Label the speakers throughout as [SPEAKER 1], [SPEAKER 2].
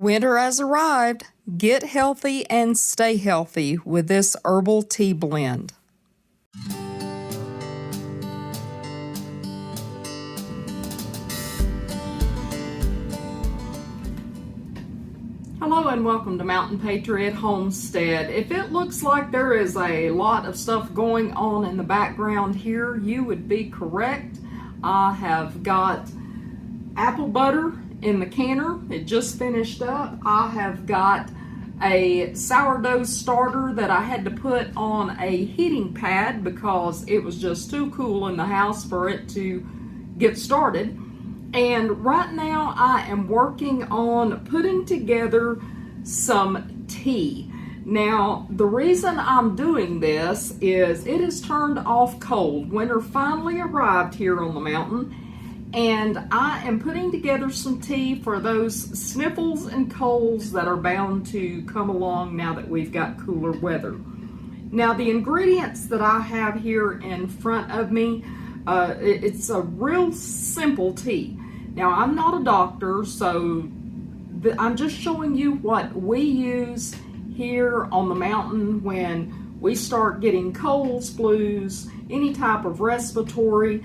[SPEAKER 1] Winter has arrived. Get healthy and stay healthy with this herbal tea blend. Hello and welcome to Mountain Patriot Homestead. If it looks like there is a lot of stuff going on in the background here, you would be correct. I have got apple butter in the canner. It just finished up. I have got a sourdough starter that I had to put on a heating pad because it was just too cool in the house for it to get started. And right now I am working on putting together some tea. Now, the reason I'm doing this is it has turned off cold. Winter finally arrived here on the mountain, and I am putting together some tea for those sniffles and colds that are bound to come along now that we've got cooler weather. Now, the ingredients that I have here in front of me, it's a real simple tea. Now, I'm not a doctor, so I'm just showing you what we use here on the mountain when we start getting colds, flus, any type of respiratory,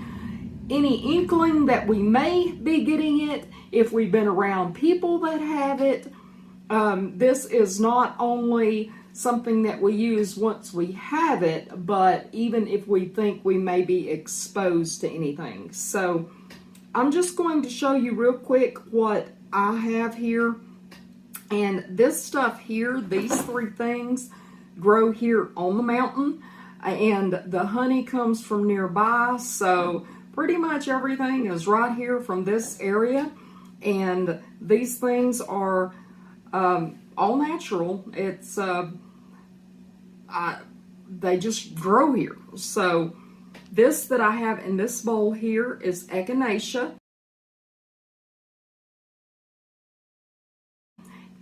[SPEAKER 1] any inkling that we may be getting it, if we've been around people that have it. This is not only something that we use once we have it, but even if we think we may be exposed to anything. So I'm just going to show you real quick what I have here. And this stuff here, these three things, grow here on the mountain. And the honey comes from nearby, so pretty much everything is right here from this area. And these things are all natural. It's they just grow here. So this that I have in this bowl here is echinacea.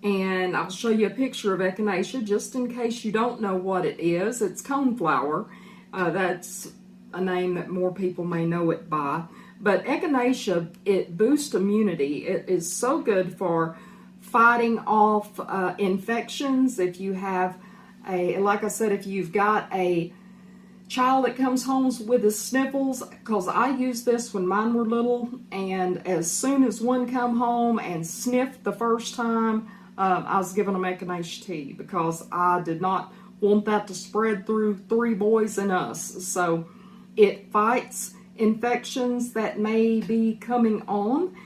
[SPEAKER 1] And I'll show you a picture of echinacea just in case you don't know what it is. It's coneflower. That's a name that more people may know it by. But echinacea, it boosts immunity. It is so good for fighting off infections. If you have like I said, if you've got a child that comes home with the sniffles, because I used this when mine were little, and as soon as one come home and sniffed the first time, I was giving them echinacea tea because I did not want that to spread through three boys and us. So it fights infections that may be coming on.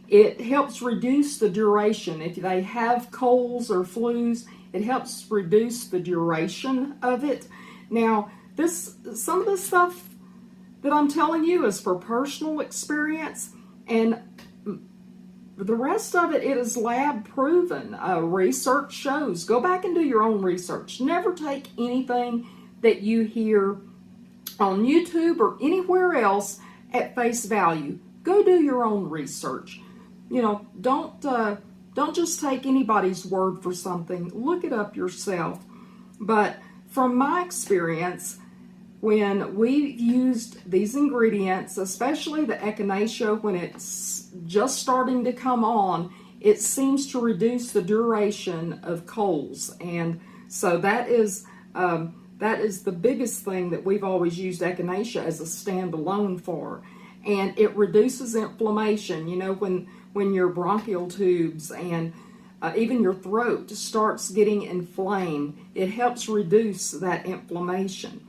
[SPEAKER 1] It helps reduce the duration. If they have colds or flus, it helps reduce the duration of it. Now, some of the stuff that I'm telling you is for personal experience, and the rest of it is lab proven. Research shows. Go back and do your own research. Never take anything that you hear on YouTube or anywhere else at face value. Go do your own research. You know, don't just take anybody's word for something. Look it up yourself. But from my experience, when we've used these ingredients, especially the echinacea, when it's just starting to come on, it seems to reduce the duration of colds. And so that is the biggest thing that we've always used echinacea as a standalone for. And it reduces inflammation. You know, when your bronchial tubes and even your throat starts getting inflamed, it helps reduce that inflammation.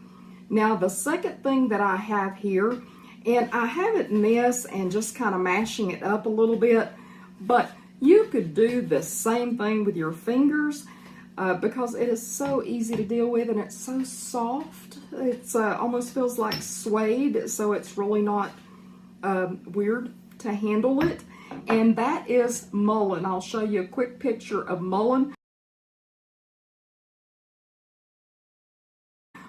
[SPEAKER 1] Now, the second thing that I have here, and I have it in this and just kind of mashing it up a little bit, but you could do the same thing with your fingers because it is so easy to deal with and it's so soft. It's almost feels like suede, so it's really not weird to handle it. And that is mullein. I'll show you a quick picture of mullein.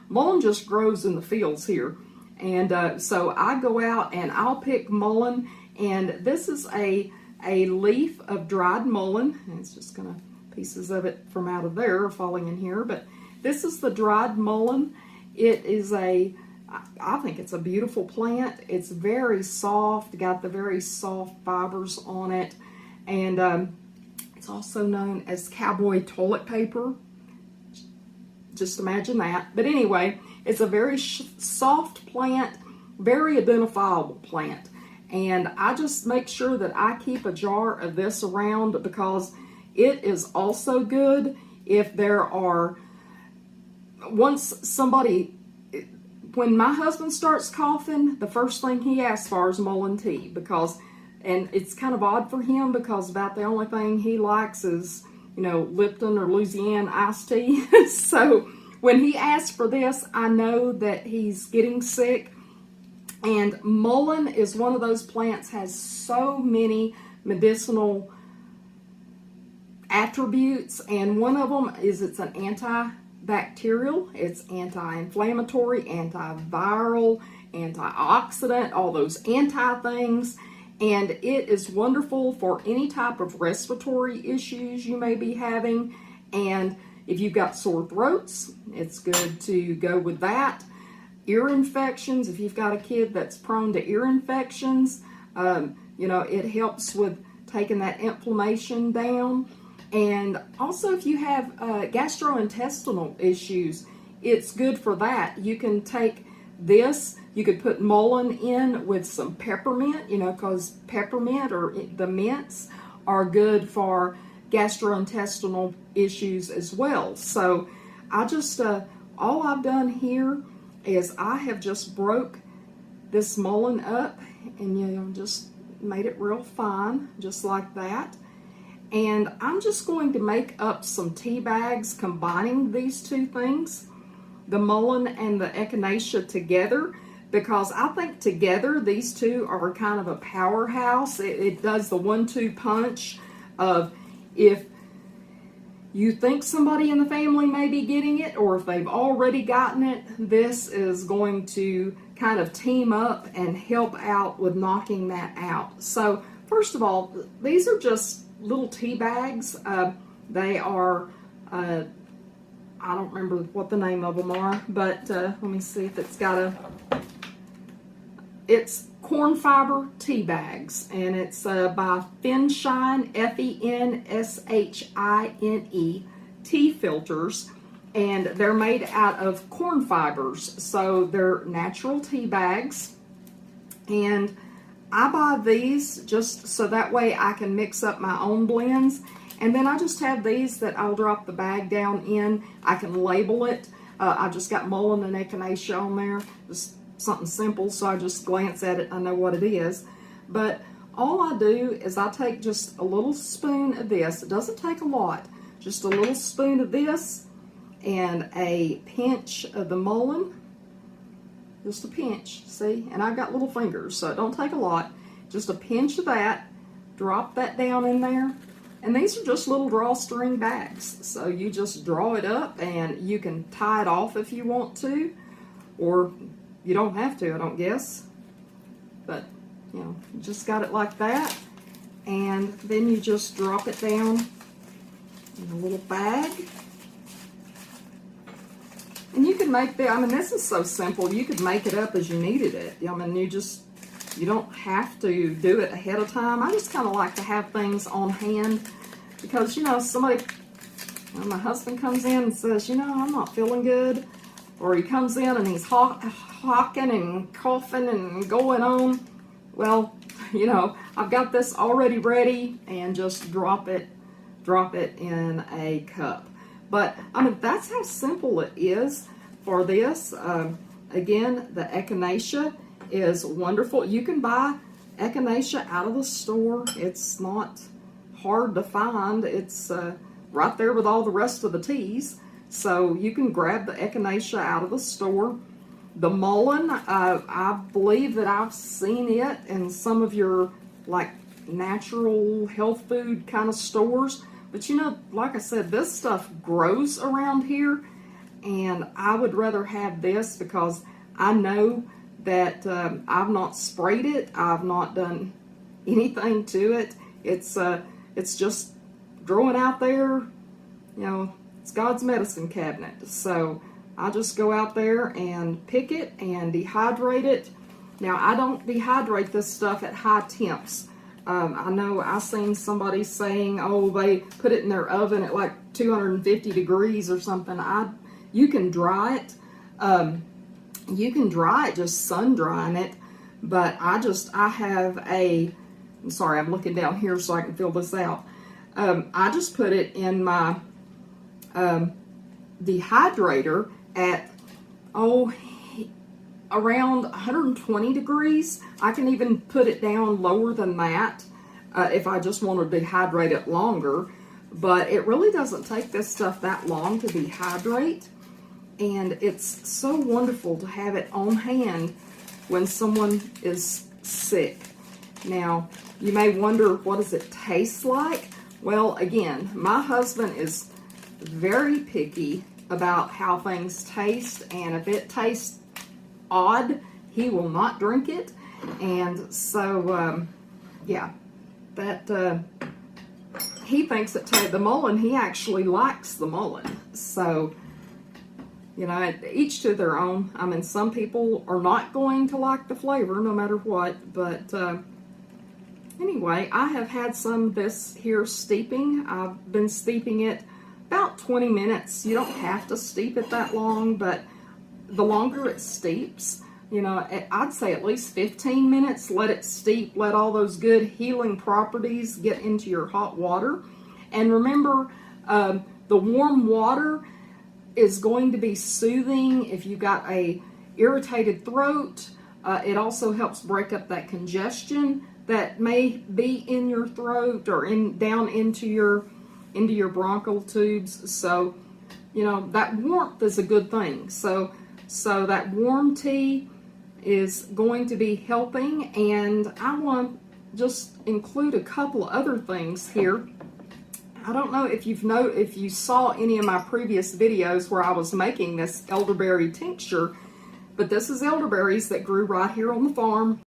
[SPEAKER 1] Mullein just grows in the fields here. And so I go out and I'll pick mullein. And this is a leaf of dried mullein. And it's just gonna, pieces of it from out of there are falling in here. But this is the dried mullein. It is I think it's a beautiful plant. It's very soft, got the very soft fibers on it. And It's also known as cowboy toilet paper. Just imagine that. But anyway, it's a very soft plant, very identifiable plant. And I just make sure that I keep a jar of this around because it is also good if there are, when my husband starts coughing, the first thing he asks for is Mullen tea and it's kind of odd for him because about the only thing he likes is, Lipton or Louisiana iced tea. So when he asks for this, I know that he's getting sick. And mullein is one of those plants has so many medicinal attributes, and one of them is it's an antibacterial, it's anti-inflammatory, antiviral, antioxidant, all those anti things, and it is wonderful for any type of respiratory issues you may be having. And if you've got sore throats, it's good to go with that. Ear infections, if you've got a kid that's prone to ear infections, it helps with taking that inflammation down. And also if you have gastrointestinal issues, it's good for that. You can take this, you could put mullein in with some peppermint, because peppermint or the mints are good for gastrointestinal issues as well. So I just, all I've done here is I have just broke this mullein up and just made it real fine, just like that. And I'm just going to make up some tea bags combining these two things, the mullein and the echinacea together, because I think together these two are kind of a powerhouse. It does the 1-2 punch of if you think somebody in the family may be getting it, or if they've already gotten it, this is going to kind of team up and help out with knocking that out. So first of all, these are just little tea bags. They are, I don't remember what the name of them are, but let me see if it's got it's corn fiber tea bags, and it's by Fenshine, Fenshine tea filters, and they're made out of corn fibers, so they're natural tea bags. And I buy these just so that way I can mix up my own blends, and then I just have these that I'll drop the bag down in. I can label it. I just got mullein and echinacea on there, just something simple, so I just glance at it, I know what it is. But all I do is I take just a little spoon of this. It doesn't take a lot, just a little spoon of this and a pinch of the mullein, just a pinch, see? And I've got little fingers, so it don't take a lot. Just a pinch of that, drop that down in there. And these are just little drawstring bags, so you just draw it up and you can tie it off if you want to, or you don't have to, I don't guess. But, you just got it like that. And then you just drop it down in a little bag. And you can make this is so simple. You could make it up as you needed it. You don't have to do it ahead of time. I just kind of like to have things on hand because, somebody, my husband comes in and says, I'm not feeling good. Or he comes in and he's hawking and coughing and going on. Well, I've got this already ready, and just drop it in a cup. But that's how simple it is for this. Again, the echinacea is wonderful. You can buy echinacea out of the store. It's not hard to find. It's right there with all the rest of the teas. So you can grab the echinacea out of the store. The mullein, I believe that I've seen it in some of your natural health food kind of stores. But like I said, this stuff grows around here, and I would rather have this because I know that I've not sprayed it. I've not done anything to it. It's just growing out there, it's God's medicine cabinet. So I just go out there and pick it and dehydrate it. Now, I don't dehydrate this stuff at high temps. I know I seen somebody saying, oh, they put it in their oven at like 250 degrees or something. You can dry it. You can dry it, just sun drying it. But I'm sorry, I'm looking down here so I can fill this out. I just put it in my dehydrator at, around 120 degrees. I can even put it down lower than that if I just want to dehydrate it longer. But it really doesn't take this stuff that long to dehydrate. And it's so wonderful to have it on hand when someone is sick. Now, you may wonder, what does it taste like? Well, again, my husband is very picky about how things taste, and if it tastes odd, he will not drink it. And so, yeah, that he thinks that the Mullen, he actually likes the Mullen. So, you know, each to their own. I mean, some people are not going to like the flavor no matter what, but anyway, I have had some of this here steeping. I've been steeping it about 20 minutes. You don't have to steep it that long, but the longer it steeps, you know, I'd say at least 15 minutes. Let it steep, let all those good healing properties get into your hot water. And remember, the warm water is going to be soothing if you got a irritated throat. It also helps break up that congestion that may be in your throat or down into your bronchial tubes. So, you know, that warmth is a good thing. So that warm tea is going to be helping, and I want to just include a couple of other things here. I don't know if you saw any of my previous videos where I was making this elderberry tincture, but this is elderberries that grew right here on the farm.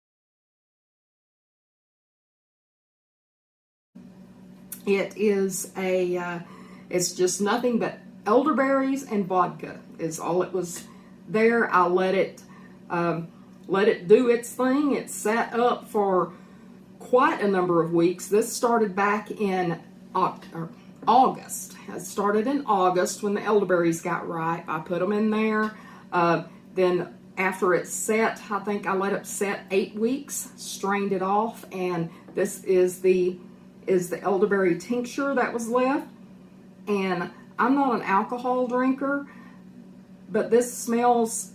[SPEAKER 1] It is it's just nothing but elderberries and vodka is all it was there. I let it do its thing. It sat up for quite a number of weeks. This started back in August. It started in August when the elderberries got ripe. I put them in there. Then after it set, I think I let it set 8 weeks, strained it off, and this is the elderberry tincture that was left. And I'm not an alcohol drinker, but this smells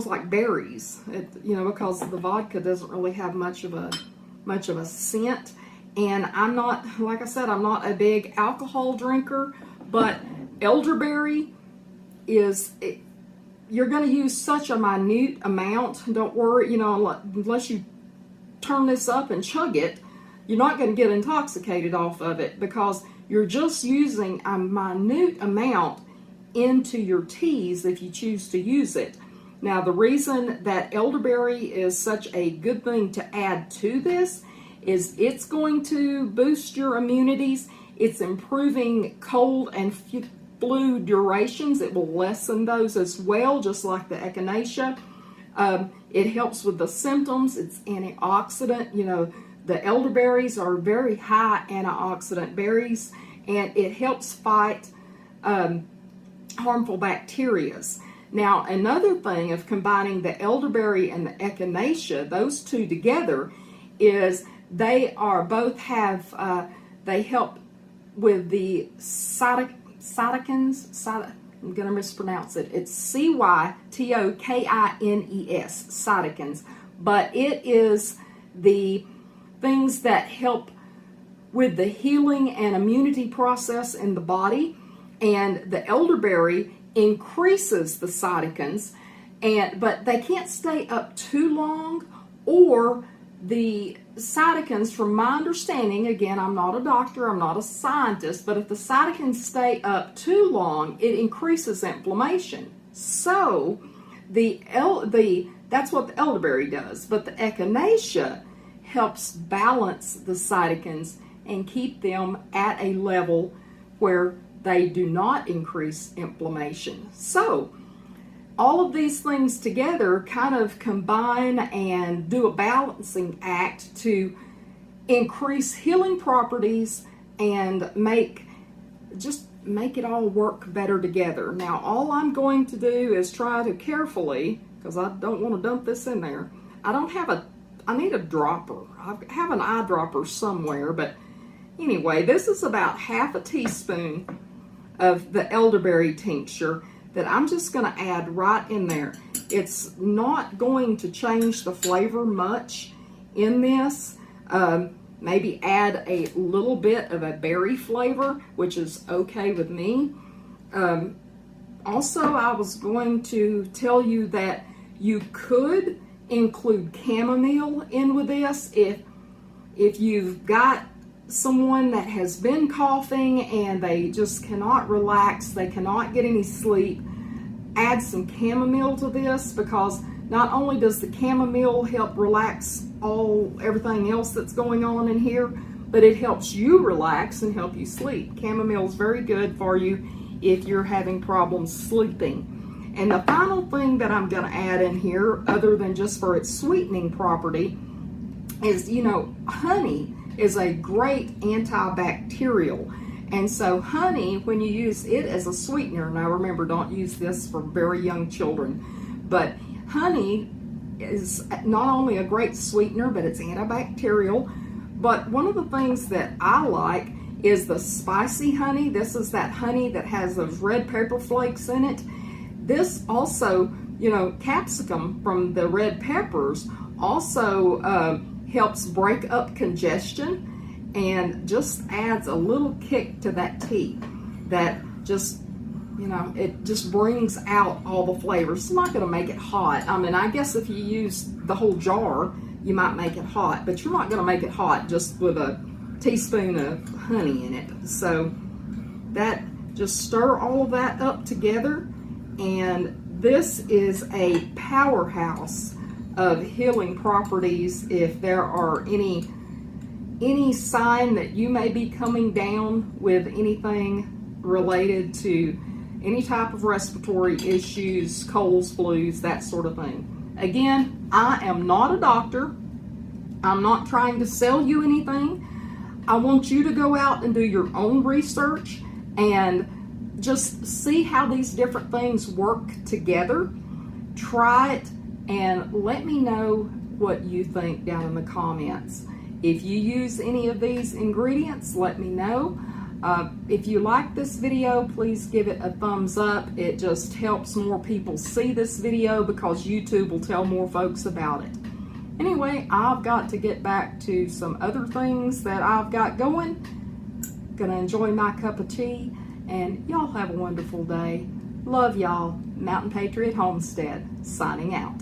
[SPEAKER 1] like berries. You know, because the vodka doesn't really have much of a scent. And I'm not, like I said, I'm not a big alcohol drinker, but elderberry you're going to use such a minute amount. Don't worry, you know, unless you turn this up and chug it, you're not going to get intoxicated off of it, because you're just using a minute amount into your teas if you choose to use it. Now, the reason that elderberry is such a good thing to add to this is it's going to boost your immunities. It's improving cold and flu durations. It will lessen those as well, just like the echinacea. It helps with the symptoms. It's antioxidant. You know, the elderberries are very high antioxidant berries, and it helps fight harmful bacteria. Now, another thing of combining the elderberry and the echinacea, those two together, is they help with the cytokines. I'm going to mispronounce it. It's cytokines, cytokines. But it is the things that help with the healing and immunity process in the body. And the elderberry increases the cytokines, but they can't stay up too long, or the cytokines, from my understanding, again, I'm not a doctor, I'm not a scientist, but if the cytokines stay up too long, it increases inflammation. So that's what the elderberry does, but the echinacea helps balance the cytokines and keep them at a level where they do not increase inflammation. So all of these things together kind of combine and do a balancing act to increase healing properties and make it all work better together. Now, all I'm going to do is try to carefully, because I don't want to dump this in there. I need a dropper. I have an eyedropper somewhere, but anyway, this is about half a teaspoon of the elderberry tincture that I'm just going to add right in there. It's not going to change the flavor much in this. Maybe add a little bit of a berry flavor, which is okay with me. Also, I was going to tell you that you could include chamomile in with this if you've got someone that has been coughing and they just cannot relax, they cannot get any sleep. Add some chamomile to this, because not only does the chamomile help relax everything else that's going on in here, but it helps you relax and help you sleep. Chamomile is very good for you if you're having problems sleeping. And the final thing that I'm going to add in here, other than just for its sweetening property, is, honey is a great antibacterial. And so honey, when you use it as a sweetener, now remember, don't use this for very young children, but honey is not only a great sweetener, but it's antibacterial. But one of the things that I like is the spicy honey. This is that honey that has those red pepper flakes in it. This also, capsicum from the red peppers also helps break up congestion and just adds a little kick to that tea that just, it just brings out all the flavors. It's not going to make it hot. I mean, I guess if you use the whole jar, you might make it hot, but you're not going to make it hot just with a teaspoon of honey in it. So that, just stir all of that up together, and this is a powerhouse of healing properties. If there are any sign that you may be coming down with anything related to any type of respiratory issues, colds, flus, that sort of thing. Again, I am not a doctor. I'm not trying to sell you anything. I want you to go out and do your own research and just see how these different things work together. Try it and let me know what you think down in the comments. If you use any of these ingredients, let me know. If you like this video, please give it a thumbs up. It just helps more people see this video because YouTube will tell more folks about it. Anyway, I've got to get back to some other things that I've got going. Gonna enjoy my cup of tea, and y'all have a wonderful day. Love y'all. Mountain Patriot Homestead, signing out.